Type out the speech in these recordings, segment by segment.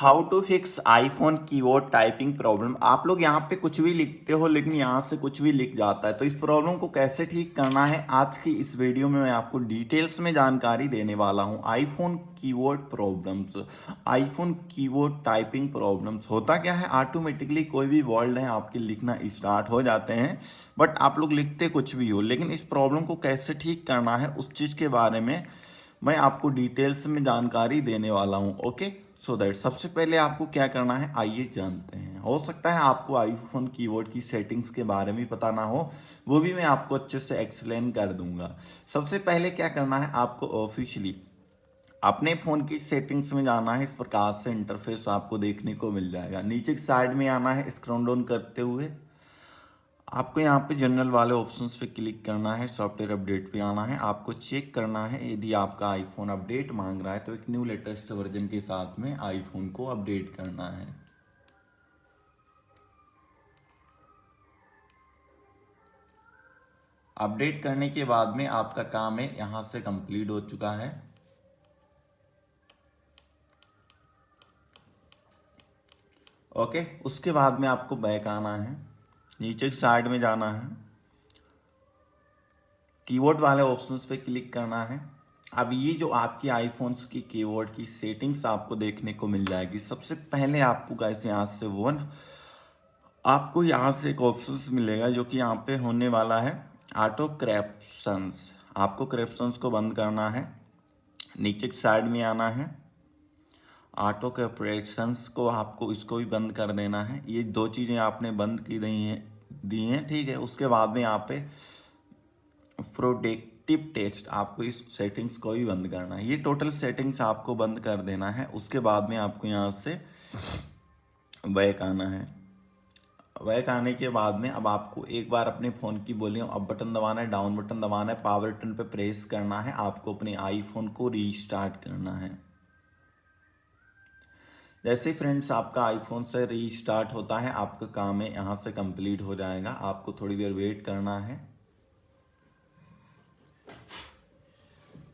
How to fix iPhone keyboard typing problem. आप लोग यहाँ पे कुछ भी लिखते हो लेकिन यहाँ से कुछ भी लिख जाता है, तो इस प्रॉब्लम को कैसे ठीक करना है आज की इस वीडियो में मैं आपको डिटेल्स में जानकारी देने वाला हूँ। IPhone keyboard problems, iPhone keyboard typing problems होता क्या है, ऑटोमेटिकली कोई भी वर्ड है आपके लिखना स्टार्ट हो जाते हैं बट आप लोग लिखते कुछ भी हो, लेकिन इस प्रॉब्लम को कैसे ठीक करना है उस चीज़ के बारे में मैं आपको डिटेल्स में जानकारी देने वाला हूँ। ओके, सो दैट सबसे पहले आपको क्या करना है आइए जानते हैं। हो सकता है आपको आईफोन कीबोर्ड की सेटिंग्स के बारे में पता ना हो, वो भी मैं आपको अच्छे से एक्सप्लेन कर दूंगा। सबसे पहले क्या करना है, आपको ऑफिशियली अपने फ़ोन की सेटिंग्स में जाना है। इस प्रकार से इंटरफेस आपको देखने को मिल जाएगा। नीचे की साइड में आना है, स्क्रॉल डाउन करते हुए आपको यहाँ पे जनरल वाले ऑप्शंस पे क्लिक करना है। सॉफ्टवेयर अपडेट पे आना है, आपको चेक करना है यदि आपका आईफोन अपडेट मांग रहा है तो एक न्यू लेटेस्ट वर्जन के साथ में आईफोन को अपडेट करना है। अपडेट करने के बाद में आपका काम है यहाँ से कंप्लीट हो चुका है। ओके, उसके बाद में आपको बैक आना है, नीचे की साइड में जाना है, कीबोर्ड वाले ऑप्शंस पे क्लिक करना है। अब ये जो आपकी आईफोन्स की कीबोर्ड की सेटिंग्स आपको देखने को मिल जाएगी। सबसे पहले आपको गाइस यहाँ से आपको यहाँ से एक ऑप्शंस मिलेगा जो कि यहाँ पे होने वाला है ऑटो क्रैप्शंस। आपको क्रैप्शंस को बंद करना है, नीचे की साइड में आना है, ऑटो कैप्रेशंस को आपको इसको भी बंद कर देना है। ये दो चीज़ें आपने बंद की दी हैं, ठीक है। उसके बाद में यहाँ पे प्रोटेक्टिव टेक्स्ट, आपको इस सेटिंग्स को भी बंद करना है। ये टोटल सेटिंग्स आपको बंद कर देना है। उसके बाद में आपको यहाँ से बैक आना है। बैक आने के बाद में अब आपको एक बार अपने फ़ोन की वॉल्यूम अप बटन दबाना है, डाउन बटन दबाना है, पावर बटन पे प्रेस करना है। आपको अपने आईफोन को रीस्टार्ट करना है। जैसे फ्रेंड्स आपका आईफोन से रीस्टार्ट होता है आपका काम है यहाँ से कंप्लीट हो जाएगा। आपको थोड़ी देर वेट करना है।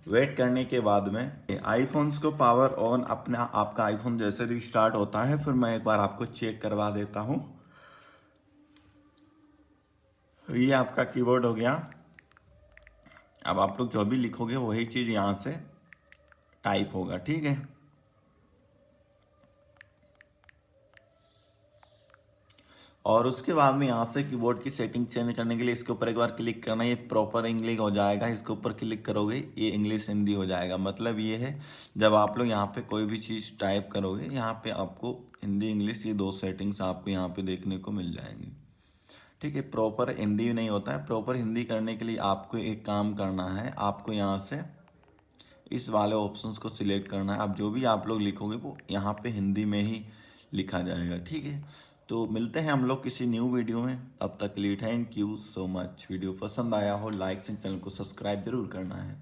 वेट करने के बाद में आईफोन्स को पावर ऑन, अपना आपका आईफोन जैसे रीस्टार्ट होता है फिर मैं एक बार आपको चेक करवा देता हूँ। ये आपका कीबोर्ड हो गया। अब आप लोग जो भी लिखोगे वही चीज़ यहाँ से टाइप होगा, ठीक है। और उसके बाद में यहाँ से कीबोर्ड की सेटिंग चेंज करने के लिए इसके ऊपर एक बार क्लिक करना है। ये प्रॉपर इंग्लिश हो जाएगा। इसके ऊपर क्लिक करोगे ये इंग्लिश हिंदी हो जाएगा। मतलब ये है जब आप लोग यहाँ पे कोई भी चीज़ टाइप करोगे यहाँ पे आपको हिंदी इंग्लिश ये दो सेटिंग्स आपको यहाँ पे देखने को मिल जाएंगी, ठीक है। प्रॉपर हिंदी नहीं होता है। प्रॉपर हिंदी करने के लिए आपको एक काम करना है, आपको यहाँ से इस वाले ऑप्शंस को सिलेक्ट करना है। अब जो भी आप लोग लिखोगे वो यहाँ पे हिंदी में ही लिखा जाएगा, ठीक है। तो मिलते हैं हम लोग किसी न्यू वीडियो में, तब तक के लिए thank you so much. Video पसंद आया हो लाइक से चैनल को सब्सक्राइब जरूर करना है।